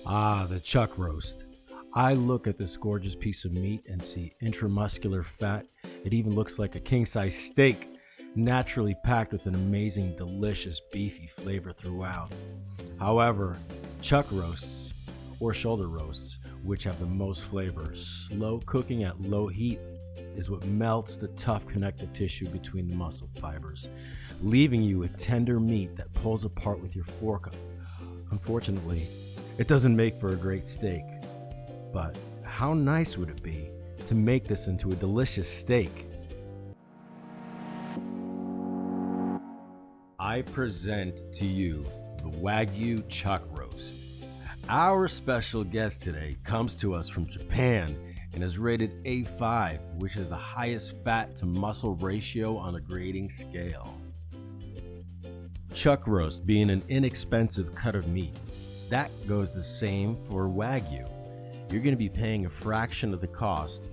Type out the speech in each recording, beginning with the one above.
Ah, the chuck roast. I look at this gorgeous piece of meat and see intramuscular fat. It even looks like a king-size steak, naturally packed with an amazing, delicious, beefy flavor throughout. However, chuck roasts, or shoulder roasts, which have the most flavor, slow cooking at low heat is what melts the tough connective tissue between the muscle fibers, leaving you with tender meat that pulls apart with your fork. Unfortunately, it doesn't make for a great steak. But how nice would it be to make this into a delicious steak? I present to you the Wagyu chuck roast. Our special guest today comes to us from Japan and is rated A5, which is the highest fat to muscle ratio on a grading scale. Chuck roast being an inexpensive cut of meat, that goes the same for Wagyu. You're going to be paying a fraction of the cost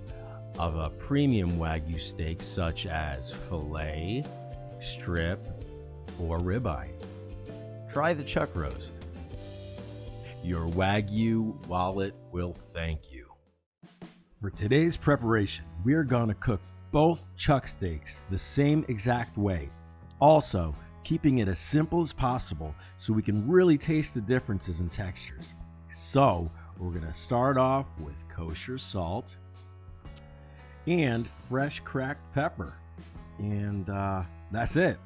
of a premium Wagyu steak such as filet, strip, or ribeye. Try the chuck roast. Your Wagyu wallet will thank you. For today's preparation, we're going to cook both chuck steaks the same exact way. Also, keeping it as simple as possible so we can really taste the differences in textures. So, we're going to start off with kosher salt and fresh cracked pepper. And that's it.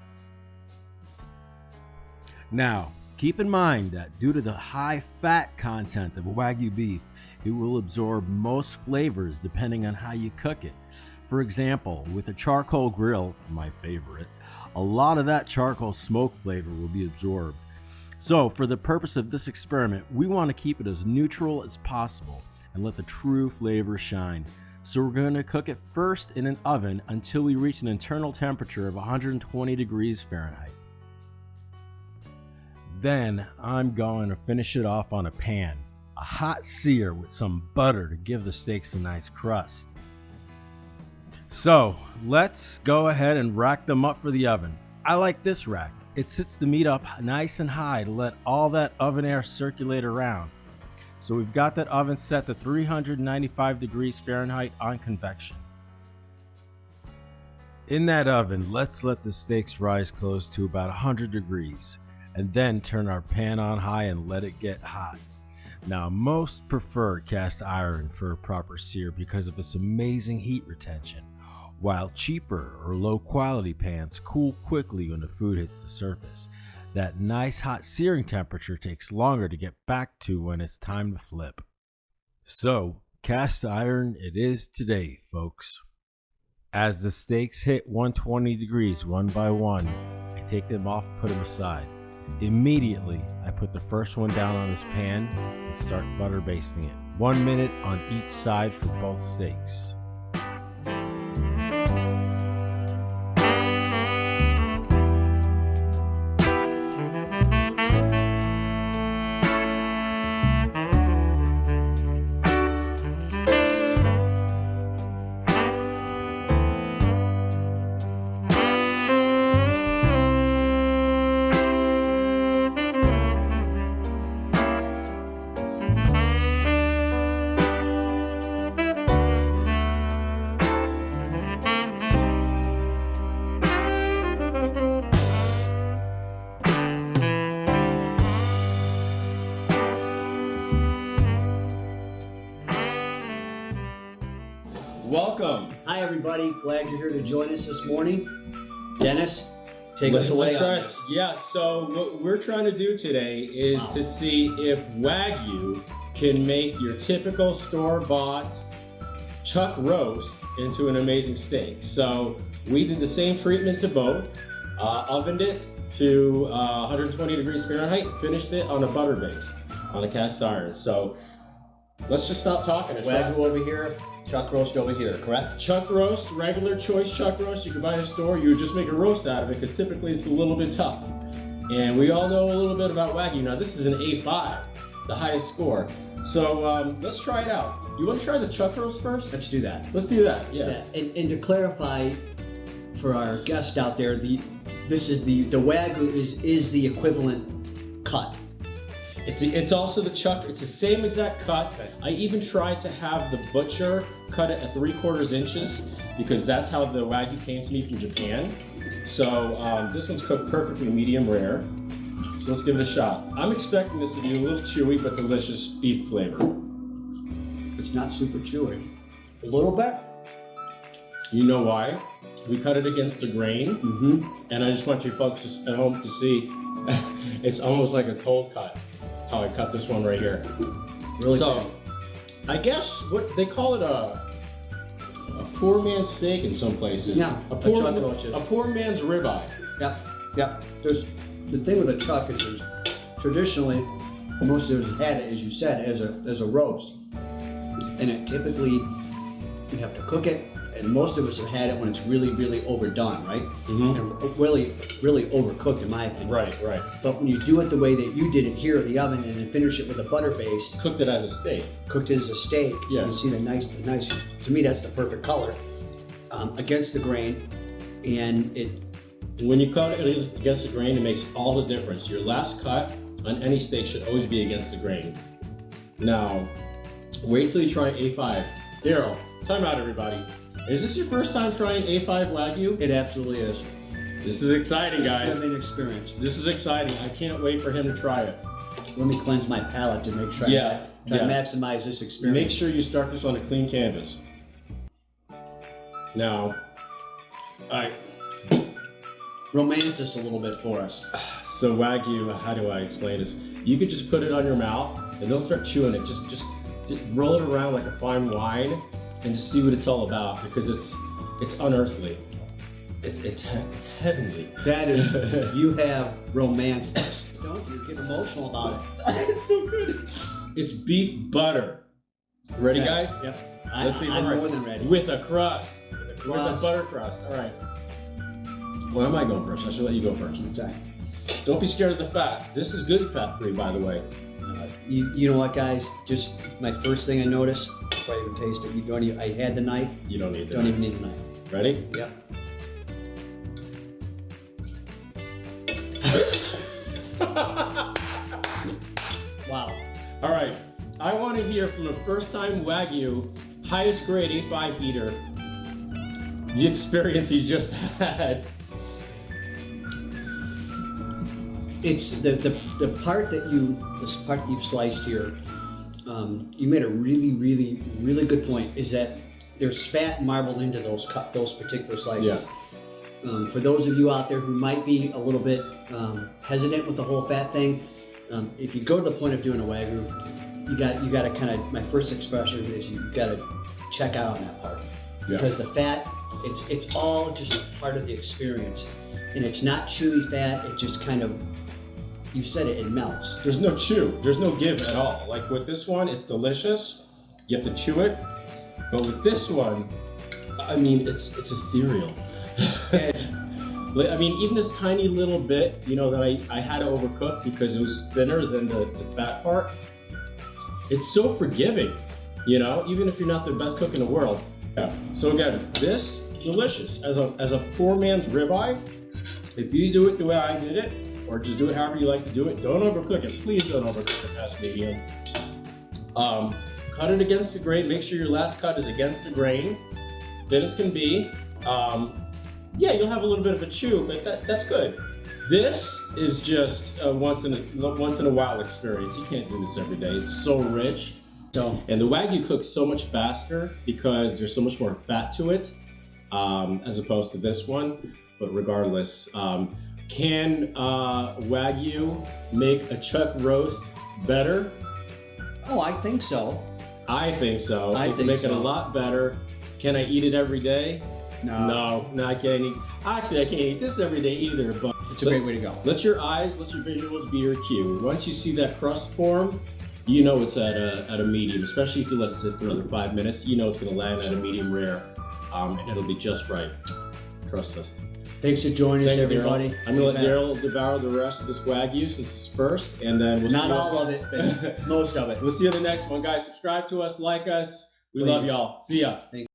Now, keep in mind that due to the high fat content of Wagyu beef, it will absorb most flavors depending on how you cook it. For example, with a charcoal grill, my favorite, a lot of that charcoal smoke flavor will be absorbed. So, for the purpose of this experiment, we want to keep it as neutral as possible and let the true flavor shine. So we're going to cook it first in an oven until we reach an internal temperature of 120 degrees Fahrenheit. Then I'm going to finish it off on a pan, a hot sear with some butter to give the steaks a nice crust. So let's go ahead and rack them up for the oven. I like this rack. It sits the meat up nice and high to let all that oven air circulate around. So we've got that oven set to 395 degrees Fahrenheit on convection. In that oven, let's let the steaks rise close to about 100 degrees and then turn our pan on high and let it get hot. Now, most prefer cast iron for a proper sear because of its amazing heat retention, while cheaper or low quality pans cool quickly when the food hits the surface. That nice hot searing temperature takes longer to get back to when it's time to flip. So, cast iron it is today, folks. As the steaks hit 120 degrees one by one, I take them off and put them aside. Immediately, I put the first one down on this pan and start butter basting it. 1 minute on each side for both steaks. Welcome. Hi, everybody. Glad you're here to join us this morning. Dennis, take us away on this. Yeah, so what we're trying to do today is to see if Wagyu can make your typical store-bought chuck roast into an amazing steak. So we did the same treatment to both, ovened it to 120 degrees Fahrenheit, finished it on a butter baste on a cast iron. So let's just stop talking. Wagyu over here, chuck roast over here, correct? Chuck roast, regular choice chuck roast you can buy in a store. You would just make a roast out of it because typically it's a little bit tough. And we all know a little bit about Wagyu. Now this is an A5, the highest score. So let's try it out. You want to try the chuck roast first? Let's do that. Let's do that. Let's do that. And to clarify for our guest out there, the Wagyu is the equivalent cut. It's also the chuck. It's the same exact cut. Okay. I even tried to have the butcher cut it at 3/4 inches because that's how the Wagyu came to me from Japan. So this one's cooked perfectly medium rare. So let's give it a shot. I'm expecting this to be a little chewy but delicious beef flavor. It's not super chewy. A little bit. You know why? We cut it against the grain, and I just want you folks at home to see. It's almost like a cold cut. How I cut this one right here. Really so, thin. I guess what they call it a poor man's steak in some places. Yeah, a a poor man's ribeye. Yep. There's the thing with a chuck is there's traditionally most of us had it, as you said, as a roast, and it typically you have to cook it, and most of us have had it when it's really, really overdone, right? And really, really overcooked, in my opinion. Right. But when you do it the way that you did it here in the oven, and then finish it with a butter paste, Cooked it as a steak. cooked it as a steak, Yeah. you see the nice. To me, that's the perfect color against the grain, and it. When you cut it against the grain, it makes all the difference. Your last cut on any steak should always be against the grain. Now, wait till you try A5. Daryl, time out, everybody. Is this your first time trying A5 Wagyu? It absolutely is. This is exciting, guys. It's an experience. This is exciting. I can't wait for him to try it. Let me cleanse my palate to make sure I maximize this experience. Make sure you start this on a clean canvas. Now, romance this a little bit for us. so Wagyu, how do I explain this? You could just put it on your mouth and don't start chewing it. Just roll it around like a fine wine and just see what it's all about because it's unearthly. It's heavenly. That is, you have romanced this. Don't you get emotional about it? It's so good. It's beef butter. Ready, Okay. guys? Yep. Let's see. I'm All right. more than ready. With a crust. With a Crust. butter crust. All right. Well, am I going first? I should let you go first. Okay. Don't be scared of the fat. This is good fat-free, by the way. You know what, guys? Just my first thing I noticed before I even taste it. You don't even. I had the knife. You don't need Don't that. even need the knife. Ready? Yep. Wow. All right. I want to hear from a first-time Wagyu, highest grade A5 eater, the experience you just had. It's the part that you've sliced here. You made a really good point. Is that there's fat marbled into those particular slices. Yeah. For those of you out there who might be a little bit hesitant with the whole fat thing, if you go to the point of doing a Wagyu, you got to kind of. My first expression is you got to check out on that part because the fat, it's all just a part of the experience, and it's not chewy fat. It just kind of. You said it melts. There's no chew. There's no give at all. Like with this one, it's delicious. You have to chew it. But with this one, I mean, it's ethereal. I mean, even this tiny little bit, that I had to overcook because it was thinner than the fat part. It's so forgiving, even if you're not the best cook in the world. Yeah. So again, this delicious as a poor man's ribeye. If you do it the way I did it, or just do it however you like to do it, don't overcook it. Please don't overcook it past medium. Cut it against the grain. Make sure your last cut is against the grain, thin as can be. Yeah, you'll have a little bit of a chew, but that's good. This is just a once in a while experience. You can't do this every day. It's so rich. And the Wagyu cooks so much faster because there's so much more fat to it, as opposed to this one. But regardless, can Wagyu make a chuck roast better? Oh, I think so. I think so. I It can think make so. it a lot better. Can I eat it every day? No, I can't eat. Actually, I can't eat this every day either. But It's a great way to go. let your visuals be your cue. Once you see that crust form, you know it's at a medium. Especially if you let it sit for another 5 minutes, you know it's going to land at a medium rare, and it'll be just right. Trust us. Thanks for joining us, Thank you, everybody. Daryl. I'm going to let Daryl devour the rest of this Wagyu since it's first, and then we'll see. Not all of it, but most of it. We'll see you in the next one, guys. Subscribe to us, like us. We love Please. y'all. See ya. Thank